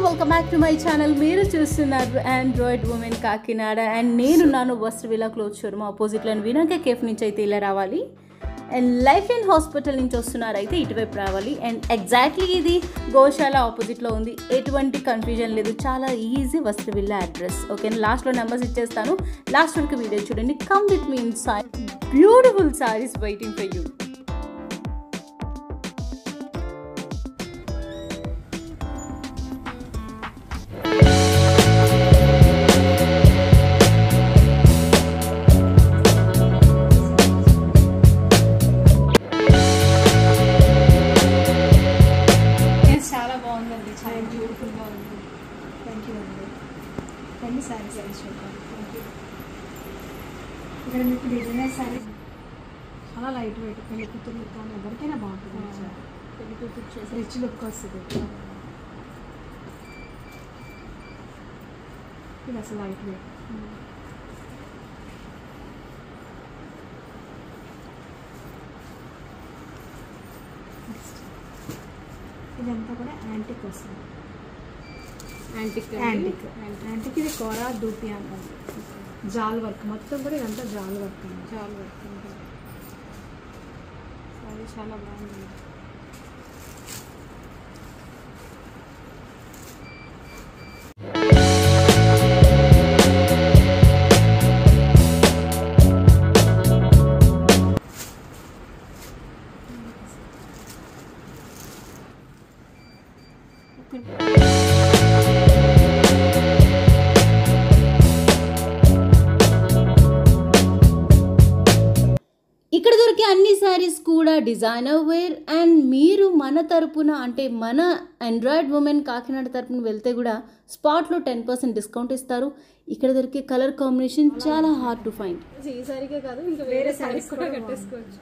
Welcome back to my channel. మీరు చూస్తున్నారు Android women Kakinada and నేనున్నాను వస్త్రవిలా క్లోత్ షోరూమ్ ఆపోజిట్లో వినాయక కేఫ్ నుంచి అయితే ఇలా రావాలి అండ్ లైఫ్ లైన్ హాస్పిటల్ నుంచి వస్తున్నారు అయితే ఇటువైపు రావాలి. అండ్ ఎగ్జాక్ట్లీ ఇది గోశాల ఆపోజిట్లో ఉంది. ఎటువంటి కన్ఫ్యూజన్ లేదు, చాలా ఈజీ వస్త్రవిల్లా అడ్రస్. ఓకే, లాస్ట్లో నెంబర్స్ ఇచ్చేస్తాను. లాస్ట్ వరకు వీడియో చూడండి. Come with me inside beautiful saris waiting for you. ఇక్కడ మీకు డిజైనర్ శారీస్ చాలా లైట్ వెయిట్, పెళ్లి కూతురు లుక్ కానీ ఎవరికైనా బాగుంటుంది. పెళ్లి కూతురు చేసి రిచ్ లుక్ వస్తుంది. ఇది అసలు లైట్ వెయిట్. ఇదంతా కూడా యాంటిక్ వస్తుంది. యాంటిక్ ఇది కోరా డూపి అంటారు. జాల్ వర్క్ మొత్తం కూడా ఇదంతా జాల్ వర్క్ అండి. చాలా వర్క్ ఉంటుంది. సారీ చాలా బాగుంది. ఇక్కడ దొరికే అన్ని శారీస్ కూడా డిజైనర్ వేర్ అండ్ మీరు మన తరపున అంటే మన ఆండ్రాయిడ్ ఉమెన్ కాకినాడ తరపున వెళ్తే కూడా స్పాట్లో 10% డిస్కౌంట్ ఇస్తారు. ఇక్కడ దొరికే కలర్ కాంబినేషన్ చాలా హార్డ్ టు ఫైండ్. ఈ సారీకే కాదు, ఇంకా వేరే శారీస్ కూడా కట్టేసుకోవచ్చు.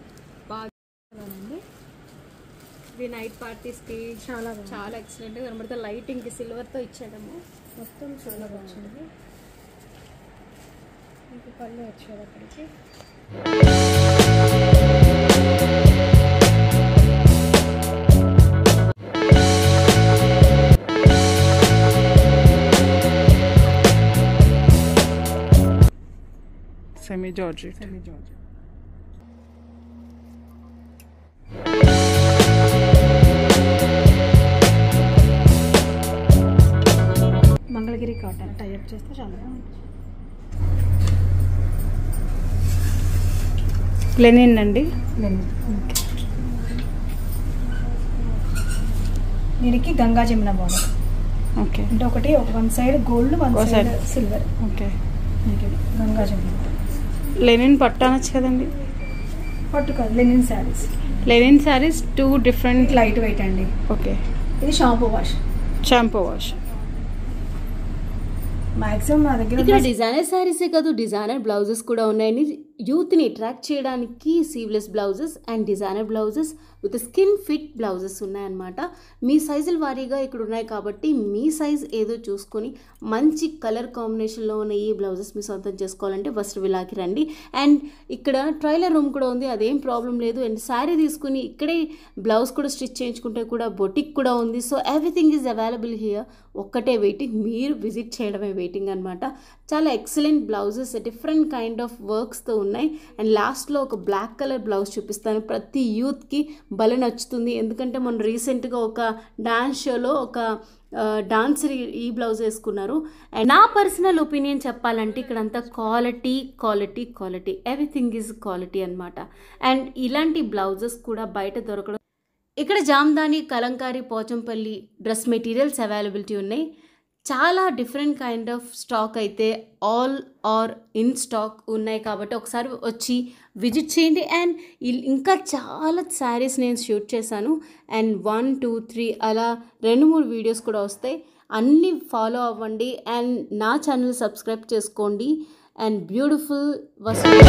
బాగా ఇది నైట్ పార్టీస్కి చాలా చాలా ఎక్సలెంట్గా కనబడితే లైటింగ్కి సిల్వర్తో ఇచ్చాడము. మొత్తం చాలా బాగుంది. ఇంకా పళ్ళు వచ్చేది అక్కడికి. Semi Georgette. Mangalagiri cotton type చేస్తే చాలా బాగుంది. లెనిన్ అండి. దీనికి గంగా జమున బార్డర్. ఓకే, అంటే ఒకటి one side gold, one side silver. Okay, Ganga Jamuna. Linen పట్టు అనొచ్చు కదండి. పట్టు కాదు, linen saris. Linen saris 2 different. Light weight అండి. ఓకే, ఇది shampoo wash. Shampoo wash. Maximum నా దగ్గర ఇక్కడ డిజైనర్ శారీసే కాదు, డిజైనర్ బ్లౌజెస్ కూడా ఉన్నాయండి. యూత్ని అట్రాక్ట్ చేయడానికి సీవ్లెస్ blouses and designer blouses with skin fit blouses ఉన్నాయన్నమాట. మీ సైజుల వారీగా ఇక్కడ ఉన్నాయి కాబట్టి మీ సైజ్ ఏదో చూసుకొని మంచి కలర్ కాంబినేషన్లో ఉన్న ఈ బ్లౌజెస్ మీ సొంతం చేసుకోవాలంటే వస్త్రవిలాకి రండి. అండ్ ఇక్కడ ట్రైలర్ రూమ్ కూడా ఉంది, అదేం ప్రాబ్లం లేదు. అండ్ శారీ తీసుకుని ఇక్కడే బ్లౌజ్ కూడా స్టిచ్ చేయించుకుంటే కూడా బొటిక్ కూడా ఉంది. So everything is available here. ఒక్కటే వెయిటింగ్, మీరు విజిట్ చేయడమే వెయిటింగ్ అనమాట. చాలా excellent blouses different kind of వర్క్స్తో ఉన్నాయి. అండ్ లాస్ట్లో ఒక బ్లాక్ కలర్ బ్లౌజ్ చూపిస్తాను. ప్రతి యూత్కి భలే నచ్చుతుంది. ఎందుకంటే మొన్న రీసెంట్గా ఒక డాన్స్ షోలో ఒక డాన్సర్ ఈ బ్లౌజ్ వేసుకున్నారు. అండ్ నా పర్సనల్ ఒపీనియన్ చెప్పాలంటే ఇక్కడంతా quality quality quality, everything is quality అనమాట. అండ్ ఇలాంటి బ్లౌజెస్ కూడా బయట దొరకడం. ఇక్కడ Jamdani, Kalamkari, Pochampalli dress materials availability ఉన్నాయి. చాలా డిఫరెంట్ కైండ్ ఆఫ్ స్టాక్ అయితే ఆల్ ఆర్ ఇన్ స్టాక్ ఉన్నాయి కాబట్టి ఒకసారి వచ్చి విజిట్ చేయండి. అండ్ ఇంకా చాలా శారీస్ నేను షూట్ చేశాను. అండ్ 1, 2, 3 అలా 2-3 వీడియోస్ కూడా వస్తాయి. అన్నీ ఫాలో అవ్వండి అండ్ నా ఛానల్ సబ్స్క్రైబ్ చేసుకోండి. అండ్ బ్యూటిఫుల్ వస్తుంది.